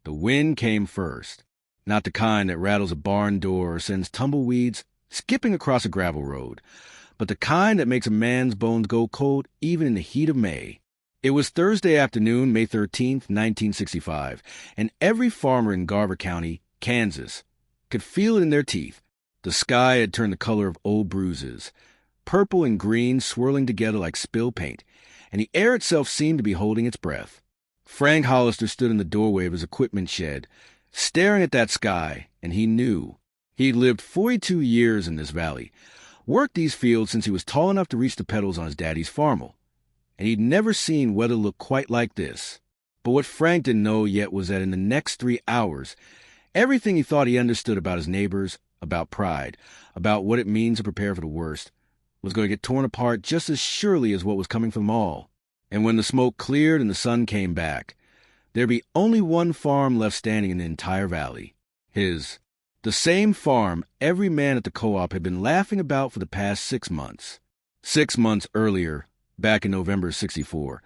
The wind came first, not the kind that rattles a barn door or sends tumbleweeds skipping across a gravel road, but the kind that makes a man's bones go cold even in the heat of May. It was Thursday afternoon, May 13th, 1965, and every farmer in Garver County, Kansas, could feel it in their teeth. The sky had turned the color of old bruises, purple and green swirling together like spill paint, and the air itself seemed to be holding its breath. Frank Hollister stood in the doorway of his equipment shed, staring at that sky, and he knew. He'd lived 42 years in this valley, worked these fields since he was tall enough to reach the pedals on his daddy's farmel, and he'd never seen weather look quite like this. But what Frank didn't know yet was that in the next 3 hours, everything he thought he understood about his neighbors, about pride, about what it means to prepare for the worst, was going to get torn apart just as surely as what was coming from them all. And when the smoke cleared and the sun came back, there'd be only one farm left standing in the entire valley. His. The same farm every man at the co-op had been laughing about for the past 6 months. 6 months earlier, back in November of '64,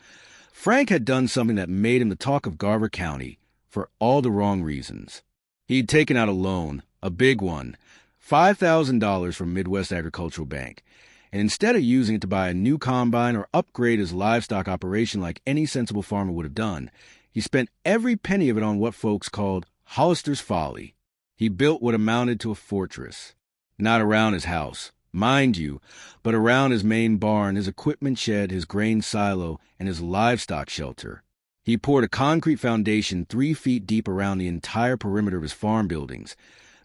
Frank had done something that made him the talk of Garver County for all the wrong reasons. He'd taken out a loan, a big one, $5,000 from Midwest Agricultural Bank, and instead of using it to buy a new combine or upgrade his livestock operation like any sensible farmer would have done, he spent every penny of it on what folks called Hollister's Folly. He built what amounted to a fortress. Not around his house, mind you, but around his main barn, his equipment shed, his grain silo, and his livestock shelter. He poured a concrete foundation 3 feet deep around the entire perimeter of his farm buildings,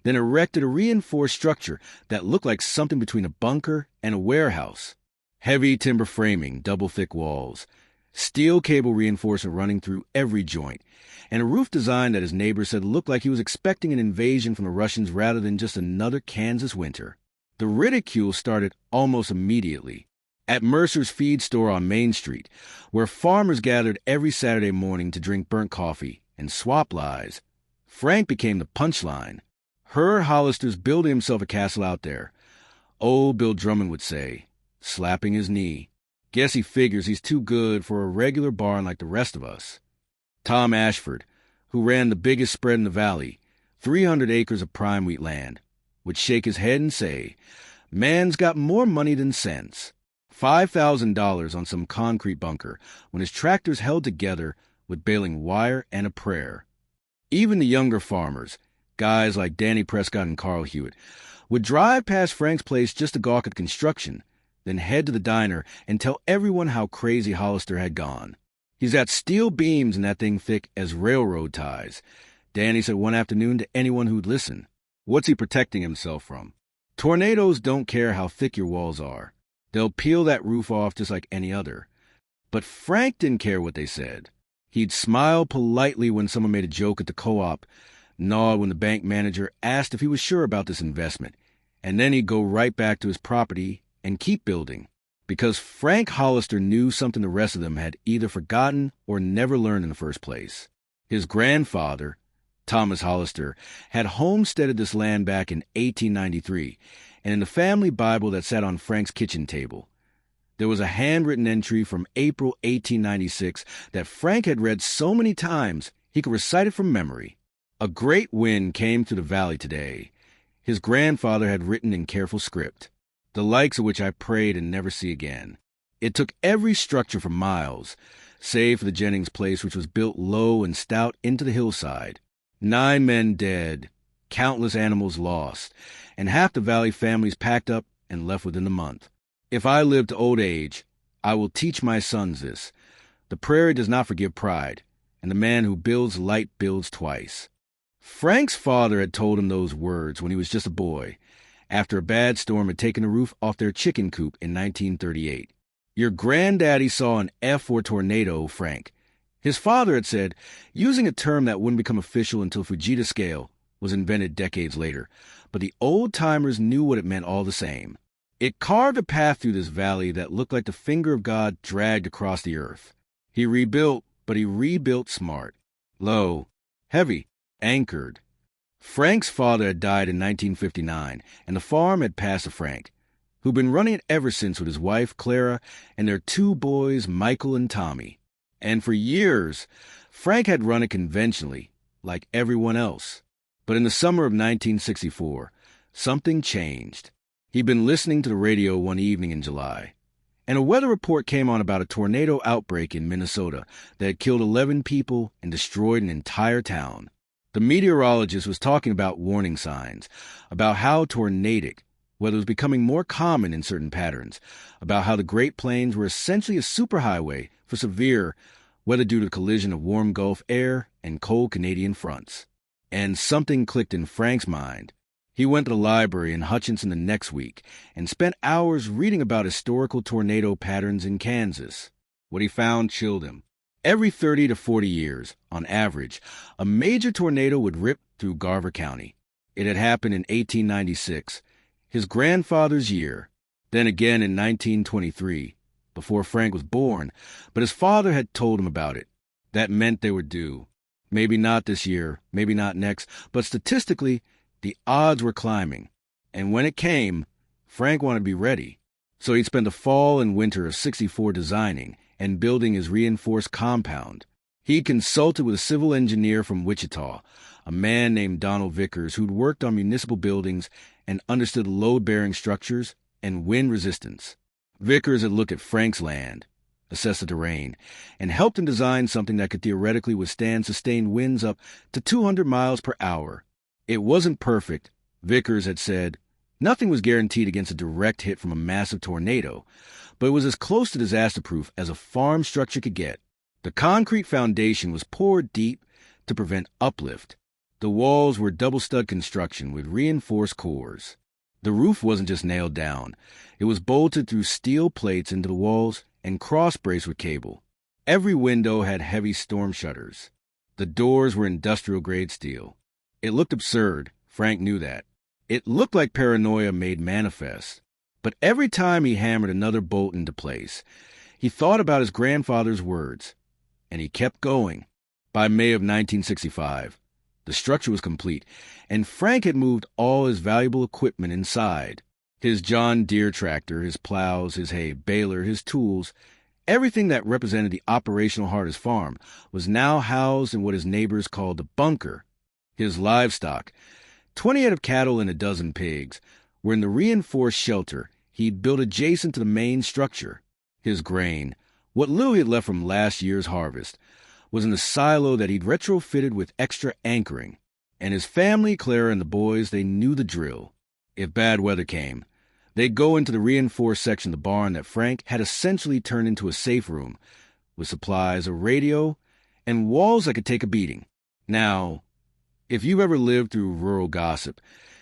then erected a reinforced structure that looked like something between a bunker and a warehouse. Heavy timber framing, double-thick walls, steel cable reinforcement running through every joint, and a roof design that his neighbors said looked like he was expecting an invasion from the Russians rather than just another Kansas winter. The ridicule started almost immediately. At Mercer's feed store on Main Street, where farmers gathered every Saturday morning to drink burnt coffee and swap lies, Frank became the punchline. Her Hollister's building himself a castle out there. Old Bill Drummond would say, slapping his knee. Guess he figures he's too good for a regular barn like the rest of us. Tom Ashford, who ran the biggest spread in the valley, 300 acres of prime wheat land, would shake his head and say, man's got more money than sense. $5,000 on some concrete bunker when his tractors held together with baling wire and a prayer. Even the younger farmers, guys like Danny Prescott and Carl Hewitt, would drive past Frank's place just to gawk at construction, then head to the diner and tell everyone how crazy Hollister had gone. He's got steel beams in that thing thick as railroad ties, Danny said one afternoon to anyone who'd listen. What's he protecting himself from? Tornadoes don't care how thick your walls are. They'll peel that roof off just like any other. But Frank didn't care what they said. He'd smile politely when someone made a joke at the co-op, nod when the bank manager asked if he was sure about this investment, and then he'd go right back to his property and keep building. Because Frank Hollister knew something the rest of them had either forgotten or never learned in the first place. His grandfather, Thomas Hollister, had homesteaded this land back in 1893, and in the family Bible that sat on Frank's kitchen table, there was a handwritten entry from April 1896 that Frank had read so many times he could recite it from memory. A great wind came through the valley today. His grandfather had written in careful script, the likes of which I prayed and never see again. It took every structure for miles, save for the Jennings place, which was built low and stout into the hillside. 9 men dead, countless animals lost, and half the valley families packed up and left within the month. If I live to old age, I will teach my sons this. The prairie does not forgive pride, and the man who builds light builds twice. Frank's father had told him those words when he was just a boy, after a bad storm had taken the roof off their chicken coop in 1938. Your granddaddy saw an F4 tornado, Frank. His father had said, using a term that wouldn't become official until Fujita scale was invented decades later, but the old-timers knew what it meant all the same. It carved a path through this valley that looked like the finger of God dragged across the earth. He rebuilt, but he rebuilt smart. Low, heavy, anchored. Frank's father had died in 1959, and the farm had passed to Frank, who'd been running it ever since with his wife, Clara, and their 2 boys, Michael and Tommy. And for years, Frank had run it conventionally, like everyone else. But in the summer of 1964, something changed. He'd been listening to the radio one evening in July, and a weather report came on about a tornado outbreak in Minnesota that had killed 11 people and destroyed an entire town. The meteorologist was talking about warning signs, about how tornadic weather was becoming more common in certain patterns, about how the Great Plains were essentially a superhighway for severe weather due to the collision of warm Gulf air and cold Canadian fronts. And something clicked in Frank's mind. He went to the library in Hutchinson the next week and spent hours reading about historical tornado patterns in Kansas. What he found chilled him. Every 30 to 40 years, on average, a major tornado would rip through Garver County. It had happened in 1896, his grandfather's year, then again in 1923, before Frank was born, but his father had told him about it. That meant they were due. Maybe not this year, maybe not next, but statistically, the odds were climbing. And when it came, Frank wanted to be ready. So he'd spent the fall and winter of '64 designing and building his reinforced compound. He'd consulted with a civil engineer from Wichita, a man named Donald Vickers, who'd worked on municipal buildings and understood load-bearing structures and wind resistance. Vickers had looked at Frank's land, assessed the terrain, and helped him design something that could theoretically withstand sustained winds up to 200 miles per hour. It wasn't perfect, Vickers had said. Nothing was guaranteed against a direct hit from a massive tornado, but it was as close to disaster-proof as a farm structure could get. The concrete foundation was poured deep to prevent uplift. The walls were double-stud construction with reinforced cores. The roof wasn't just nailed down. It was bolted through steel plates into the walls and cross-braced with cable. Every window had heavy storm shutters. The doors were industrial-grade steel. It looked absurd. Frank knew that. It looked like paranoia made manifest. But every time he hammered another bolt into place, he thought about his grandfather's words, and he kept going. By May of 1965, the structure was complete, and Frank had moved all his valuable equipment inside. His John Deere tractor, his plows, his hay baler, his tools, everything that represented the operational heart of his farm was now housed in what his neighbors called the bunker. His livestock, 20 head of cattle and a dozen pigs, were in the reinforced shelter he'd built adjacent to the main structure. His grain, what Louie had left from last year's harvest, was in a silo that he'd retrofitted with extra anchoring. And his family, Clara and the boys, they knew the drill. If bad weather came, they'd go into the reinforced section of the barn that Frank had essentially turned into a safe room, with supplies, a radio, and walls that could take a beating. Now, if you've ever lived through rural gossip,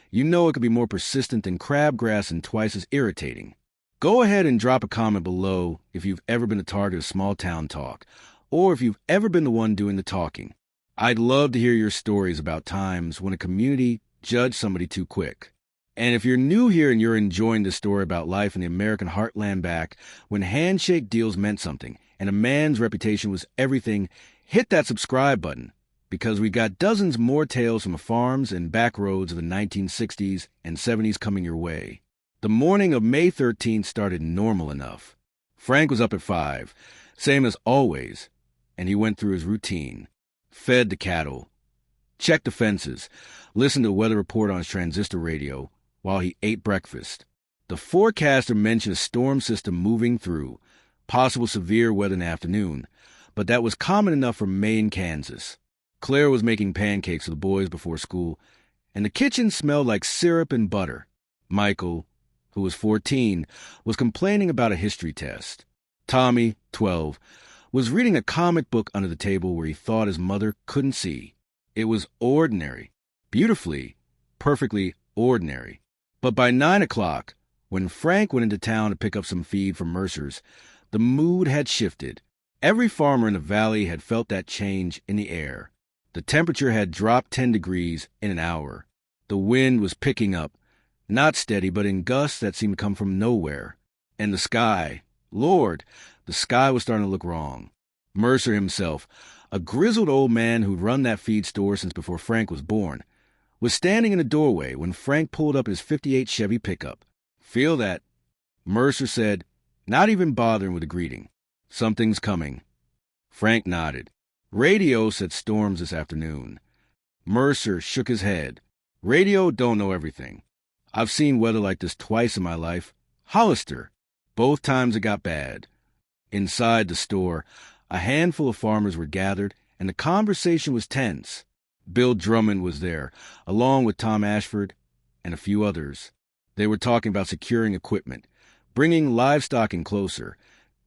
you know it could be more persistent than crabgrass and twice as irritating. Go ahead and drop a comment below if you've ever been a target of small-town talk, or if you've ever been the one doing the talking. I'd love to hear your stories about times when a community judged somebody too quick. And if you're new here and you're enjoying this story about life in the American heartland back when handshake deals meant something and a man's reputation was everything, hit that subscribe button, because we got dozens more tales from the farms and back roads of the 1960s and 70s coming your way. The morning of May 13th started normal enough. Frank was up at 5, same as always, and he went through his routine. Fed the cattle, checked the fences, listened to a weather report on his transistor radio while he ate breakfast. The forecaster mentioned a storm system moving through, possible severe weather in the afternoon, but that was common enough for May in Kansas. Claire was making pancakes for the boys before school, and the kitchen smelled like syrup and butter. Michael, who was 14, was complaining about a history test. Tommy, 12, was reading a comic book under the table where he thought his mother couldn't see. It was ordinary, beautifully, perfectly ordinary. But by 9 o'clock, when Frank went into town to pick up some feed from Mercer's, the mood had shifted. Every farmer in the valley had felt that change in the air. The temperature had dropped 10 degrees in an hour. The wind was picking up, not steady, but in gusts that seemed to come from nowhere. And the sky, Lord, the sky was starting to look wrong. Mercer himself, a grizzled old man who'd run that feed store since before Frank was born, was standing in the doorway when Frank pulled up his '58 Chevy pickup. "Feel that," Mercer said, not even bothering with a greeting. "Something's coming." Frank nodded. "Radio said storms this afternoon. Mercer shook his head. Radio don't know everything. I've seen weather like this twice in my life. Hollister. Both times it got bad. Inside the store, a handful of farmers were gathered, and the conversation was tense. Bill Drummond was there, along with Tom Ashford and a few others. They were talking about securing equipment, bringing livestock in closer,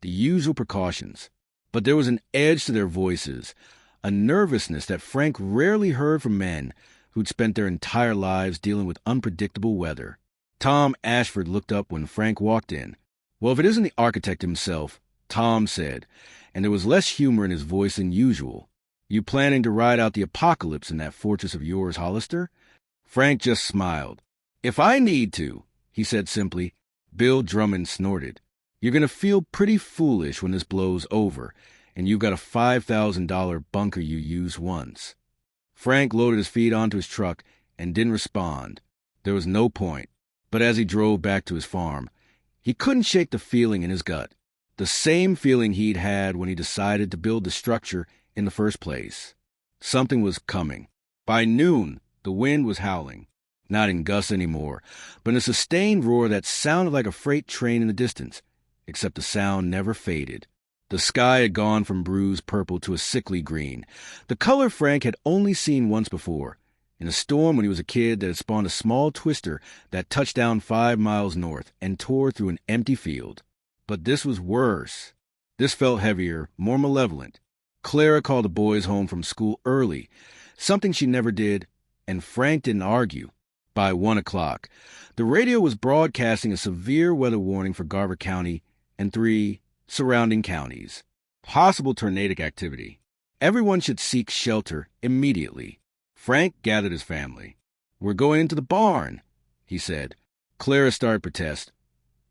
the usual precautions. But there was an edge to their voices, a nervousness that Frank rarely heard from men who'd spent their entire lives dealing with unpredictable weather. Tom Ashford looked up when Frank walked in. "Well, if it isn't the architect himself," Tom said, and there was less humor in his voice than usual. "You planning to ride out the apocalypse in that fortress of yours, Hollister?" Frank just smiled. "If I need to," he said simply. Bill Drummond snorted. "You're going to feel pretty foolish when this blows over, and you've got a $5,000 bunker you used once." Frank loaded his feet onto his truck and didn't respond. There was no point. But as he drove back to his farm, he couldn't shake the feeling in his gut. The same feeling he'd had when he decided to build the structure in the first place. Something was coming. By noon, the wind was howling. Not in gusts anymore, but in a sustained roar that sounded like a freight train in the distance, except the sound never faded. The sky had gone from bruised purple to a sickly green, the color Frank had only seen once before, in a storm when he was a kid that had spawned a small twister that touched down 5 miles north and tore through an empty field. But this was worse. This felt heavier, more malevolent. Clara called the boys home from school early, something she never did, and Frank didn't argue. By 1 o'clock, the radio was broadcasting a severe weather warning for Garver County and 3 surrounding counties. Possible tornadic activity. Everyone should seek shelter immediately. Frank gathered his family. "We're going into the barn," he said. Clara started protest.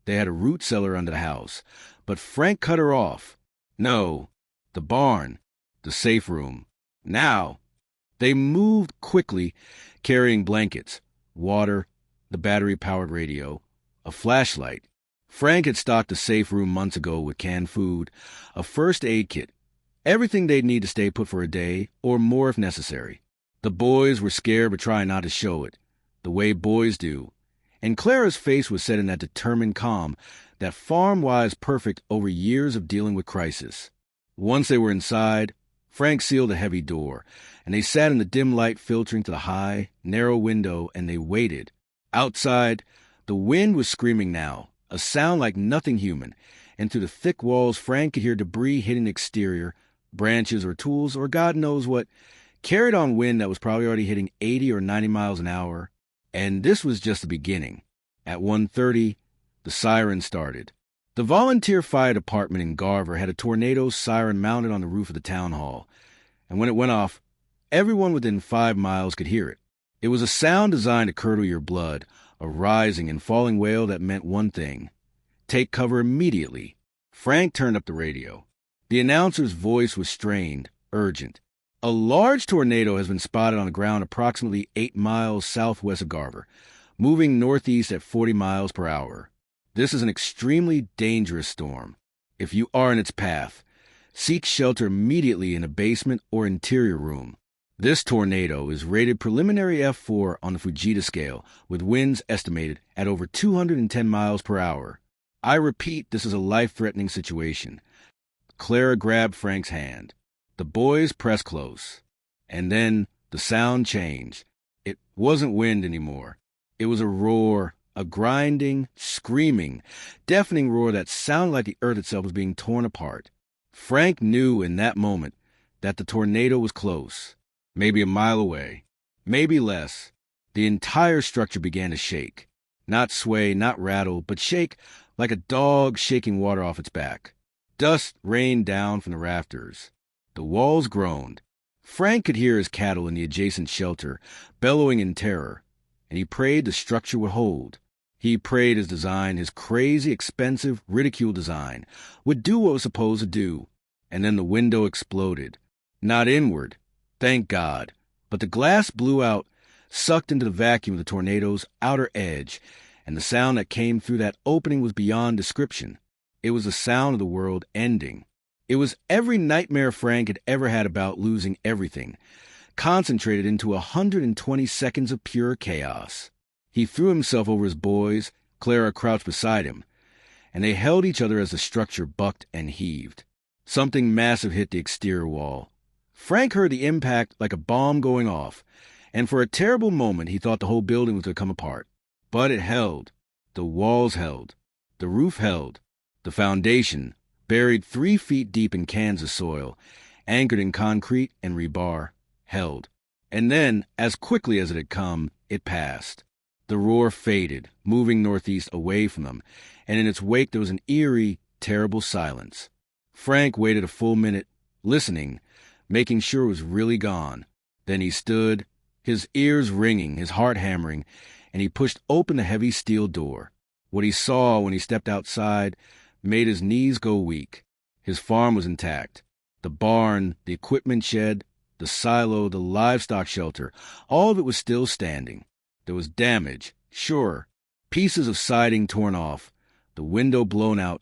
They had a root cellar under the house, but Frank cut her off. "No, the barn, the safe room. Now." They moved quickly, carrying blankets, water, the battery-powered radio, a flashlight. Frank had stocked the safe room months ago with canned food, a first aid kit, everything they'd need to stay put for a day, or more if necessary. The boys were scared but trying not to show it, the way boys do. And Clara's face was set in that determined calm, that farm-wise perfect over years of dealing with crisis. Once they were inside, Frank sealed a heavy door, and they sat in the dim light filtering to the high, narrow window, and they waited. Outside, the wind was screaming now, a sound like nothing human, and through the thick walls Frank could hear debris hitting the exterior, branches or tools or God knows what, carried on wind that was probably already hitting 80 or 90 miles an hour. And this was just the beginning. At 1:30, the siren started. The volunteer fire department in Garver had a tornado siren mounted on the roof of the town hall, and when it went off, everyone within 5 miles could hear it. It was a sound designed to curdle your blood, a rising and falling wail that meant one thing: take cover immediately. Frank turned up the radio. The announcer's voice was strained, urgent. "A large tornado has been spotted on the ground approximately 8 miles southwest of Garver, moving northeast at 40 miles per hour. This is an extremely dangerous storm. If you are in its path, seek shelter immediately in a basement or interior room. This tornado is rated preliminary F4 on the Fujita scale, with winds estimated at over 210 miles per hour. I repeat, this is a life-threatening situation." Clara grabbed Frank's hand. The boys pressed close. And then the sound changed. It wasn't wind anymore. It was a roar, a grinding, screaming, deafening roar that sounded like the earth itself was being torn apart. Frank knew in that moment that the tornado was close, maybe a mile away, maybe less. The entire structure began to shake. Not sway, not rattle, but shake like a dog shaking water off its back. Dust rained down from the rafters. The walls groaned. Frank could hear his cattle in the adjacent shelter bellowing in terror, and he prayed the structure would hold. He prayed his design, his crazy, expensive, ridicule design, would do what it was supposed to do. And then the window exploded. Not inward, thank God, but the glass blew out, sucked into the vacuum of the tornado's outer edge, and the sound that came through that opening was beyond description. It was the sound of the world ending. It was every nightmare Frank had ever had about losing everything. concentrated into 120 seconds of pure chaos. He threw himself over his boys, Clara crouched beside him, and they held each other as the structure bucked and heaved. Something massive hit the exterior wall. Frank heard the impact like a bomb going off, and for a terrible moment he thought the whole building was going to come apart. But it held. The walls held. The roof held. The foundation, buried 3 feet deep in Kansas soil, anchored in concrete and rebar, held. And then, as quickly as it had come, it passed. The roar faded, moving northeast away from them, and in its wake there was an eerie, terrible silence. Frank waited a full minute, listening, making sure it was really gone. Then he stood, his ears ringing, his heart hammering, and he pushed open the heavy steel door. What he saw when he stepped outside made his knees go weak. His farm was intact. The barn, the equipment shed, the silo, the livestock shelter, all of it was still standing. There was damage, sure, pieces of siding torn off, the window blown out,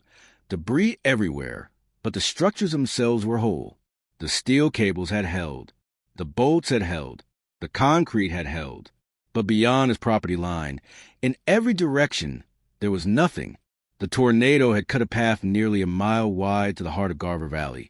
debris everywhere, but the structures themselves were whole. The steel cables had held. The bolts had held. The concrete had held. But beyond his property line, in every direction, there was nothing. The tornado had cut a path nearly a mile wide to the heart of Garver Valley,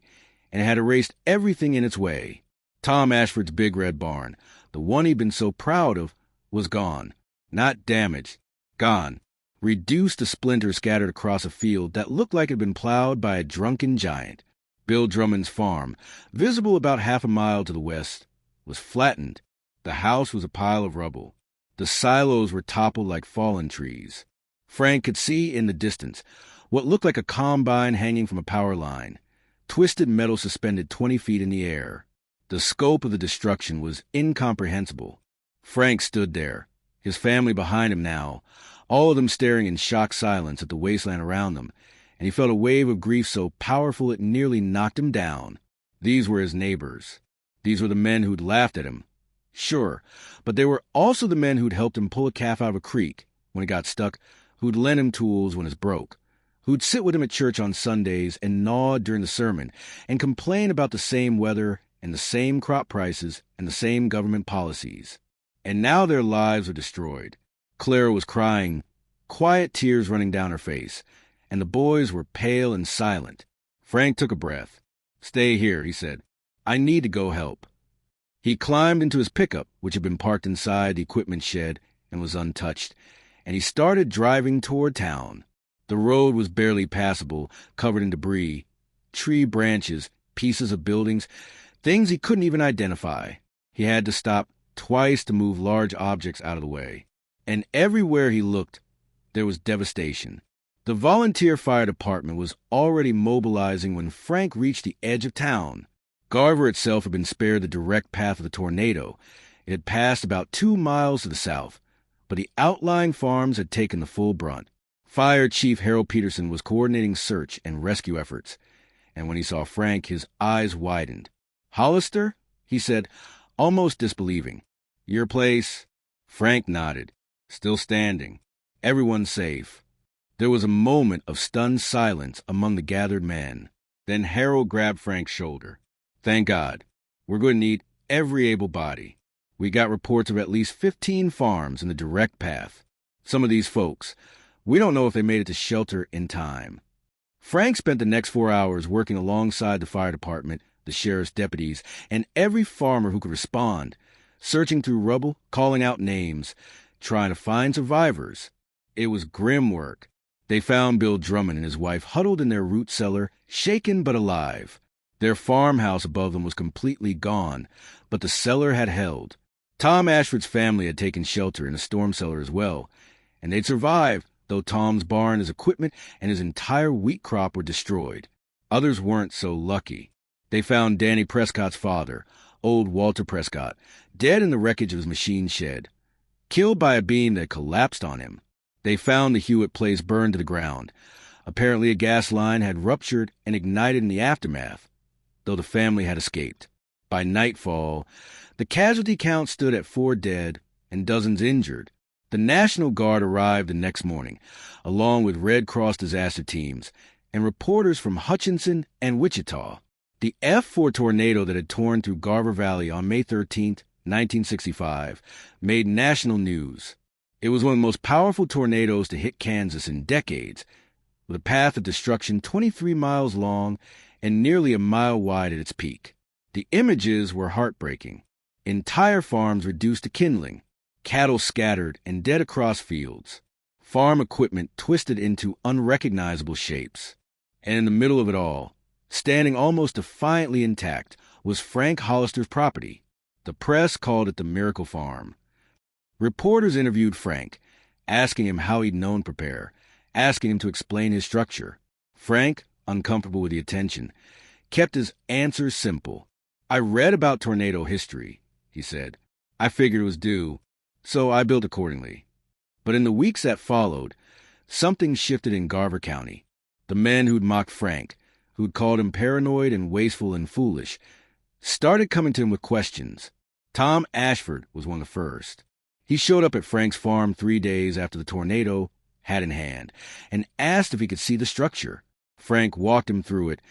and it had erased everything in its way. Tom Ashford's big red barn, the one he'd been so proud of, was gone. Not damaged. Gone. Reduced to splinters scattered across a field that looked like it had been plowed by a drunken giant. Bill Drummond's farm, visible about half a mile to the west, was flattened. The house was a pile of rubble. The silos were toppled like fallen trees. Frank could see in the distance what looked like a combine hanging from a power line, twisted metal suspended 20 feet in the air. The scope of the destruction was incomprehensible. Frank stood there, his family behind him now, all of them staring in shocked silence at the wasteland around them, and he felt a wave of grief so powerful it nearly knocked him down. These were his neighbors. These were the men who'd laughed at him. Sure, but they were also the men who'd helped him pull a calf out of a creek when it got stuck, who'd lend him tools when it broke, who'd sit with him at church on Sundays and nod during the sermon and complain about the same weather and the same crop prices and the same government policies. And now their lives were destroyed. Clara was crying, quiet tears running down her face, and the boys were pale and silent. Frank took a breath. "Stay here," he said. "I need to go help." He climbed into his pickup, which had been parked inside the equipment shed and was untouched, and he started driving toward town. The road was barely passable, covered in debris, tree branches, pieces of buildings, things he couldn't even identify. He had to stop twice to move large objects out of the way. And everywhere he looked, there was devastation. The volunteer fire department was already mobilizing when Frank reached the edge of town. Garver itself had been spared the direct path of the tornado. It had passed about 2 miles to the south, but the outlying farms had taken the full brunt. Fire Chief Harold Peterson was coordinating search and rescue efforts, and when he saw Frank, his eyes widened. "Hollister?" he said, almost disbelieving. "Your place?" Frank nodded. "Still standing. Everyone safe." There was a moment of stunned silence among the gathered men. Then Harold grabbed Frank's shoulder. "Thank God. We're going to need every able body. We got reports of at least 15 farms in the direct path. Some of these folks, we don't know if they made it to shelter in time." Frank spent the next 4 hours working alongside the fire department, the sheriff's deputies, and every farmer who could respond, searching through rubble, calling out names, trying to find survivors. It was grim work. They found Bill Drummond and his wife huddled in their root cellar, shaken but alive. Their farmhouse above them was completely gone, but the cellar had held. Tom Ashford's family had taken shelter in a storm cellar as well, and they'd survived, though Tom's barn, his equipment, and his entire wheat crop were destroyed. Others weren't so lucky. They found Danny Prescott's father, old Walter Prescott, dead in the wreckage of his machine shed, killed by a beam that collapsed on him. They found the Hewitt place burned to the ground. Apparently a gas line had ruptured and ignited in the aftermath, though the family had escaped. By nightfall, the casualty count stood at 4 dead and dozens injured. The National Guard arrived the next morning, along with Red Cross disaster teams and reporters from Hutchinson and Wichita. The F4 tornado that had torn through Garver Valley on May 13, 1965, made national news. It was one of the most powerful tornadoes to hit Kansas in decades, with a path of destruction 23 miles long and nearly a mile wide at its peak. The images were heartbreaking. Entire farms reduced to kindling, cattle scattered and dead across fields, farm equipment twisted into unrecognizable shapes. And in the middle of it all, standing almost defiantly intact, was Frank Hollister's property. The press called it the Miracle Farm. Reporters interviewed Frank, asking him how he'd known Prepare, asking him to explain his structure. Frank, uncomfortable with the attention, kept his answers simple. "I read about tornado history," he said. "I figured it was due, so I built accordingly." But in the weeks that followed, something shifted in Garver County. The men who'd mocked Frank, who'd called him paranoid and wasteful and foolish, started coming to him with questions. Tom Ashford was one of the first. He showed up at Frank's farm 3 days after the tornado, hat in hand, and asked if he could see the structure. Frank walked him through it,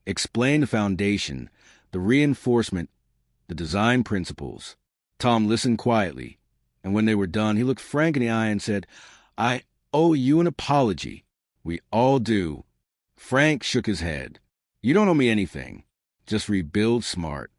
explained the foundation, the reinforcement, the design principles. Tom listened quietly, and when they were done, he looked Frank in the eye and said, "I owe you an apology." "We all do." Frank shook his head. "You don't owe me anything. Just rebuild smart."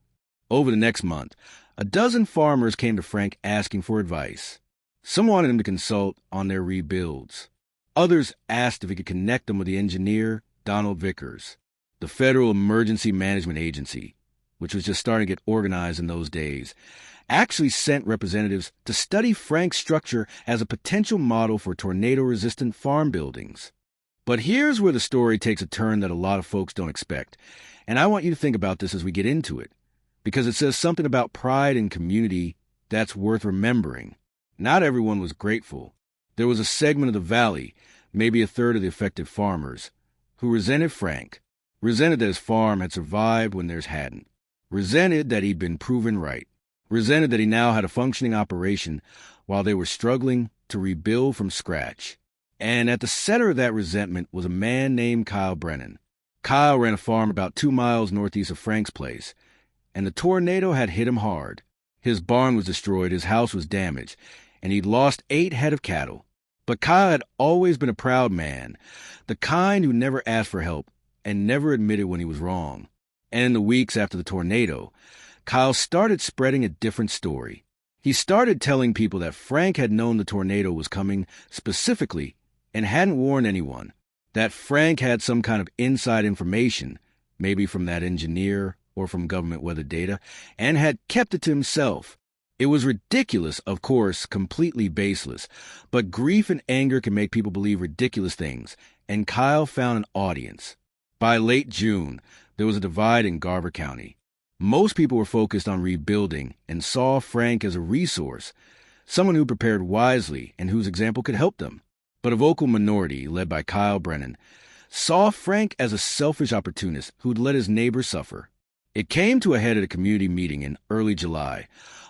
Over the next month, a dozen farmers came to Frank asking for advice. Some wanted him to consult on their rebuilds. Others asked if he could connect them with the engineer, Donald Vickers. The Federal Emergency Management Agency, which was just starting to get organized in those days, actually sent representatives to study Frank's structure as a potential model for tornado-resistant farm buildings. But here's where the story takes a turn that a lot of folks don't expect, and I want you to think about this as we get into it, because it says something about pride and community that's worth remembering. Not everyone was grateful. There was a segment of the valley, maybe a third of the affected farmers, who resented Frank, resented that his farm had survived when theirs hadn't, resented that he'd been proven right, resented that he now had a functioning operation while they were struggling to rebuild from scratch. And at the center of that resentment was a man named Kyle Brennan. Kyle ran a farm about 2 miles northeast of Frank's place, and the tornado had hit him hard. His barn was destroyed, his house was damaged, and he'd lost 8 head of cattle. But Kyle had always been a proud man, the kind who never asked for help and never admitted when he was wrong. And in the weeks after the tornado, Kyle started spreading a different story. He started telling people that Frank had known the tornado was coming specifically and hadn't warned anyone, that Frank had some kind of inside information, maybe from that engineer or from government weather data, and had kept it to himself. It was ridiculous, of course, completely baseless, but grief and anger can make people believe ridiculous things, and Kyle found an audience. By late June, there was a divide in Garver County. Most people were focused on rebuilding and saw Frank as a resource, someone who prepared wisely and whose example could help them. But a vocal minority, led by Kyle Brennan, saw Frank as a selfish opportunist who'd let his neighbors suffer. It came to a head at a community meeting in early July,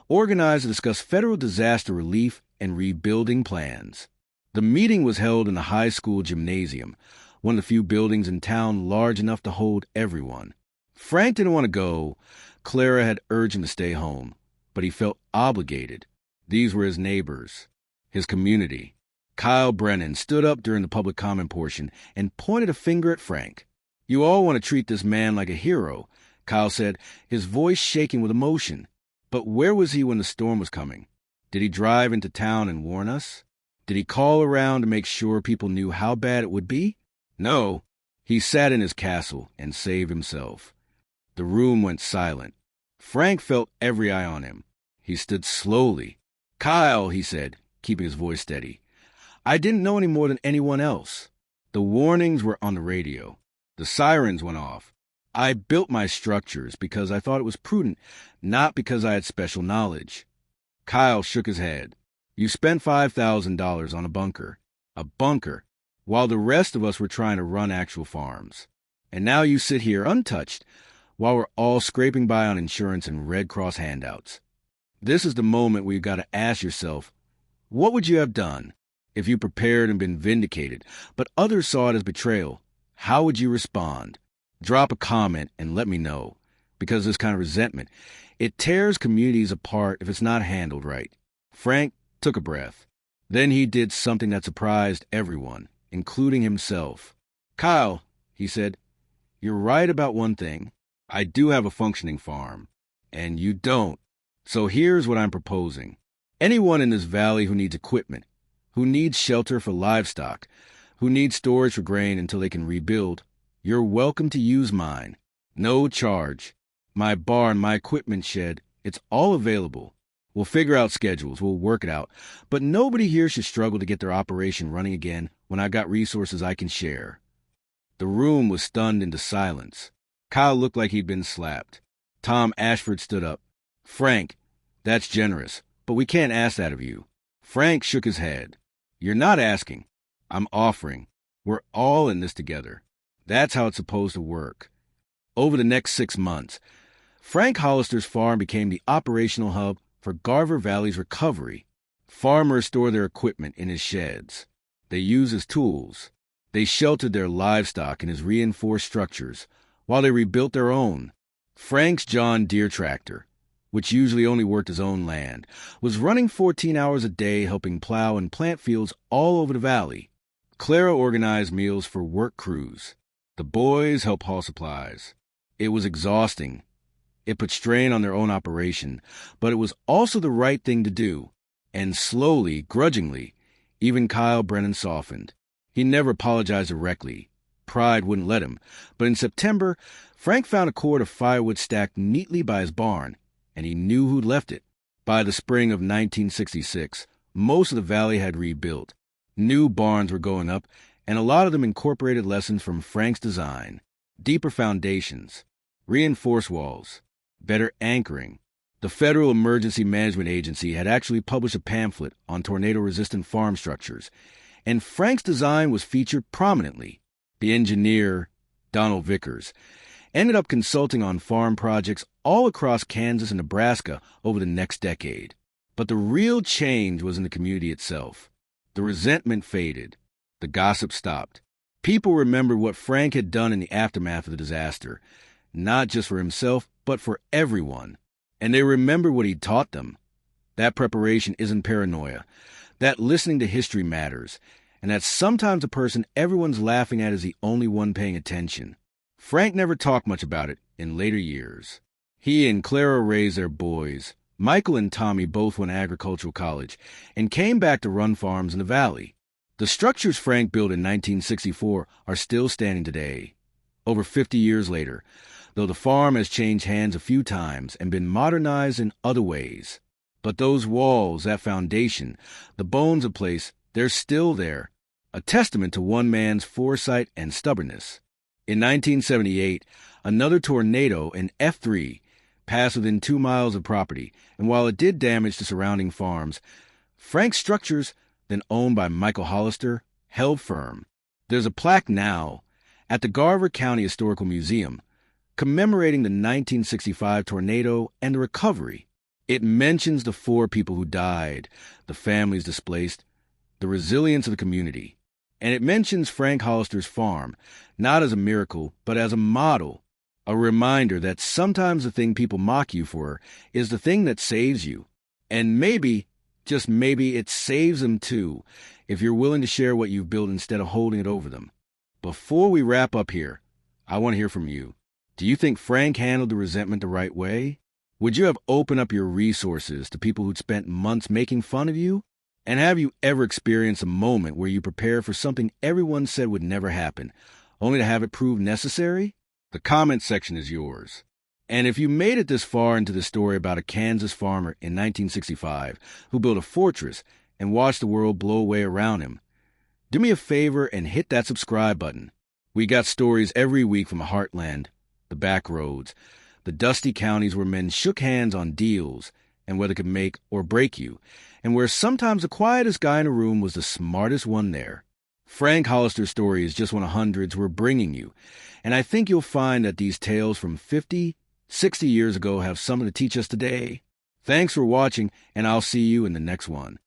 organized to discuss federal disaster relief and rebuilding plans. The meeting was held in the high school gymnasium, one of the few buildings in town large enough to hold everyone. Frank didn't want to go. Clara had urged him to stay home, but he felt obligated. These were his neighbors, his community. Kyle Brennan stood up during the public comment portion and pointed a finger at Frank. "You all want to treat this man like a hero," Kyle said, his voice shaking with emotion. "But where was he when the storm was coming? Did he drive into town and warn us? Did he call around to make sure people knew how bad it would be? No. He sat in his castle and saved himself." The room went silent. Frank felt every eye on him. He stood slowly. "Kyle," he said, keeping his voice steady, "I didn't know any more than anyone else. The warnings were on the radio. The sirens went off. I built my structures because I thought it was prudent, not because I had special knowledge." Kyle shook his head. "You spent $5,000 on a bunker, while the rest of us were trying to run actual farms. And now you sit here untouched, while we're all scraping by on insurance and Red Cross handouts. This is the moment where you've got to ask yourself, what would you have done if you prepared and been vindicated, but others saw it as betrayal? How would you respond? Drop a comment and let me know, because this kind of resentment, it tears communities apart if it's not handled right. Frank took a breath. Then he did something that surprised everyone, including himself. "Kyle," he said, "you're right about one thing. I do have a functioning farm, and you don't. So here's what I'm proposing. Anyone in this valley who needs equipment, who needs shelter for livestock, who needs storage for grain until they can rebuild, you're welcome to use mine. No charge. My barn, my equipment shed, it's all available. We'll figure out schedules, we'll work it out, but nobody here should struggle to get their operation running again when I've got resources I can share." The room was stunned into silence. Kyle looked like he'd been slapped. Tom Ashford stood up. "Frank, that's generous, but we can't ask that of you." Frank shook his head. "You're not asking. I'm offering. We're all in this together. That's how it's supposed to work." Over the next 6 months, Frank Hollister's farm became the operational hub for Garver Valley's recovery. Farmers stored their equipment in his sheds. They used his tools. They sheltered their livestock in his reinforced structures while they rebuilt their own. Frank's John Deere tractor, which usually only worked his own land, was running 14 hours a day helping plow and plant fields all over the valley. Clara organized meals for work crews. The boys helped haul supplies. It was exhausting. It put strain on their own operation, but it was also the right thing to do. And slowly, grudgingly, even Kyle Brennan softened. He never apologized directly. Pride wouldn't let him. But in September, Frank found a cord of firewood stacked neatly by his barn, and he knew who'd left it. By the spring of 1966, most of the valley had rebuilt. New barns were going up, and a lot of them incorporated lessons from Frank's design. Deeper foundations, reinforced walls, better anchoring. The Federal Emergency Management Agency had actually published a pamphlet on tornado-resistant farm structures, and Frank's design was featured prominently. The engineer, Donald Vickers, ended up consulting on farm projects all across Kansas and Nebraska over the next decade. But the real change was in the community itself. The resentment faded. The gossip stopped. People remembered what Frank had done in the aftermath of the disaster, not just for himself, but for everyone. And they remembered what he'd taught them. That preparation isn't paranoia, that listening to history matters, and that sometimes the person everyone's laughing at is the only one paying attention. Frank never talked much about it in later years. He and Clara raised their boys. Michael and Tommy both went to agricultural college and came back to run farms in the valley. The structures Frank built in 1964 are still standing today, over 50 years later, though the farm has changed hands a few times and been modernized in other ways. But those walls, that foundation, the bones of place, they're still there, a testament to one man's foresight and stubbornness. In 1978, another tornado, an F3, passed within 2 miles of property, and while it did damage the surrounding farms, Frank's structures, then owned by Michael Hollister, held firm. There's a plaque now at the Garver County Historical Museum commemorating the 1965 tornado and the recovery. It mentions the 4 people who died, the families displaced, the resilience of the community. And it mentions Frank Hollister's farm, not as a miracle, but as a model, a reminder that sometimes the thing people mock you for is the thing that saves you. And maybe, just maybe, it saves them too, if you're willing to share what you've built instead of holding it over them. Before we wrap up here, I want to hear from you. Do you think Frank handled the resentment the right way? Would you have opened up your resources to people who'd spent months making fun of you? And have you ever experienced a moment where you prepared for something everyone said would never happen, only to have it prove necessary? The comment section is yours. And if you made it this far into the story about a Kansas farmer in 1965 who built a fortress and watched the world blow away around him, do me a favor and hit that subscribe button. We got stories every week from the heartland, the back roads, the dusty counties where men shook hands on deals and whether it could make or break you, and where sometimes the quietest guy in a room was the smartest one there. Frank Hollister's story is just one of hundreds we're bringing you, and I think you'll find that these tales from 50, 60 years ago have something to teach us today. Thanks for watching, and I'll see you in the next one.